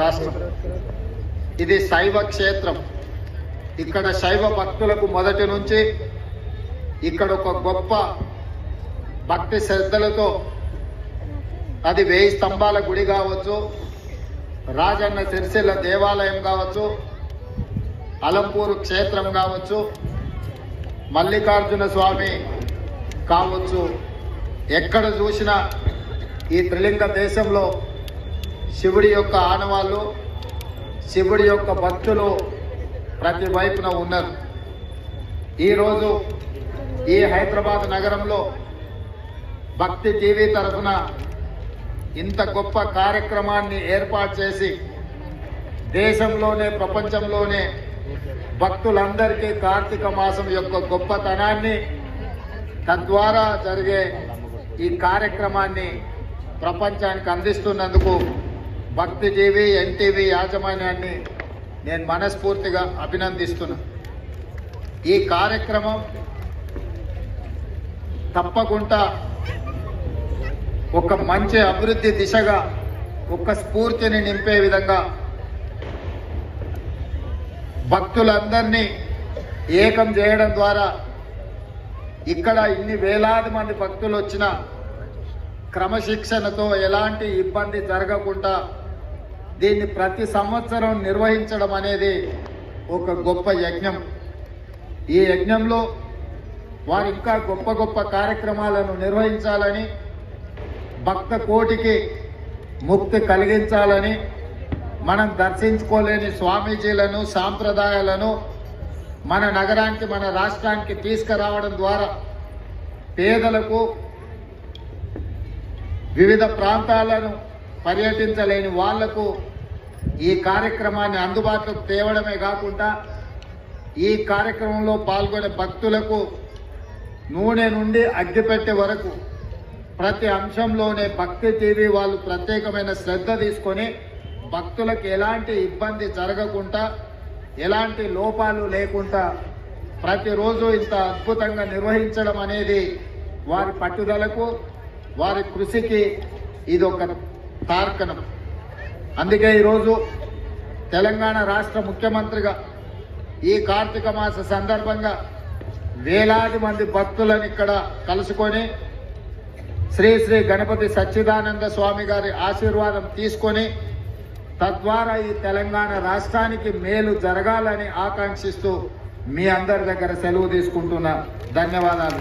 రాష్ట్రం. ఇది శైవ క్షేత్రం. ఇక్కడ శైవ భక్తులకు మొదటి నుంచి ఇక్కడ ఒక గొప్ప భక్తి శ్రద్ధలతో అది 1000 స్తంభాల గుడి కావచ్చు, రాజన్న సిరిసిల్ల దేవాలయం కావచ్చు, అలంపూరు క్షేత్రం కావచ్చు, మల్లికార్జున స్వామి కావచ్చు, ఎక్కడ చూసినా ఈ త్రిలింగ దేశంలో శివుడి యొక్క ఆనవాళ్ళు, శివుడి యొక్క భక్తులు ప్రతి వైపున ఉన్నారు. ఈరోజు ఈ హైదరాబాద్ నగరంలో భక్తి టీవీ తరఫున ఇంత గొప్ప కార్యక్రమాన్ని ఏర్పాటు చేసి దేశంలోనే ప్రపంచంలోనే భక్తులందరికీ కార్తీక మాసం యొక్క గొప్పతనాన్ని, తద్వారా జరిగే ఈ కార్యక్రమాన్ని ప్రపంచానికి అందిస్తున్నందుకు భక్తి టీవీ ఎన్టీవీ యాజమాన్యాన్ని నేను మనస్ఫూర్తిగా అభినందిస్తున్నా. ఈ కార్యక్రమం తప్పకుండా ఒక మంచి అభివృద్ధి దిశగా ఒక స్ఫూర్తిని నింపే విధంగా భక్తులందరినీ ఏకం చేయడం ద్వారా ఇక్కడ ఇన్ని వేలాది మంది భక్తులు వచ్చిన క్రమశిక్షణతో ఎలాంటి ఇబ్బంది జరగకుండా దీన్ని ప్రతి సంవత్సరం నిర్వహించడం అనేది ఒక గొప్ప యజ్ఞం. ఈ యజ్ఞంలో వారు ఇంకా గొప్ప గొప్ప కార్యక్రమాలను నిర్వహించాలని, భక్త కోటికి ముక్తి కలిగించాలని, మనం దర్శించుకోలేని స్వామీజీలను, సాంప్రదాయాలను మన నగరానికి, మన రాష్ట్రానికి తీసుకురావడం ద్వారా పేదలకు, వివిధ ప్రాంతాలను పర్యటించలేని వాళ్లకు ఈ కార్యక్రమాన్ని అందుబాటులోకి తేవడమే కాకుండా ఈ కార్యక్రమంలో పాల్గొనే భక్తులకు నూనె నుండి అగ్గిపెట్టె వరకు ప్రతి అంశంలోనే భక్తి టీవీ వాళ్ళు ప్రత్యేకమైన శ్రద్ధ తీసుకొని భక్తులకు ఎలాంటి ఇబ్బంది జరగకుండా, ఎలాంటి లోపాలు లేకుండా ప్రతిరోజు ఇంత అద్భుతంగా నిర్వహించడం అనేది వారి పట్టుదలకు, వారి కృషికి ఇది ఒక తార్కణం. అందుకే ఈరోజు తెలంగాణ రాష్ట్ర ముఖ్యమంత్రిగా ఈ కార్తీక మాస సందర్భంగా వేలాది మంది భక్తులను ఇక్కడ కలుసుకొని శ్రీ శ్రీ గణపతి సచ్చిదానంద స్వామి గారి ఆశీర్వాదం తీసుకొని తద్వారా ఈ తెలంగాణ రాష్ట్రానికి మేలు జరగాలని ఆకాంక్షిస్తూ మీ అందరి దగ్గర సెలవు తీసుకుంటున్నా. ధన్యవాదాలు.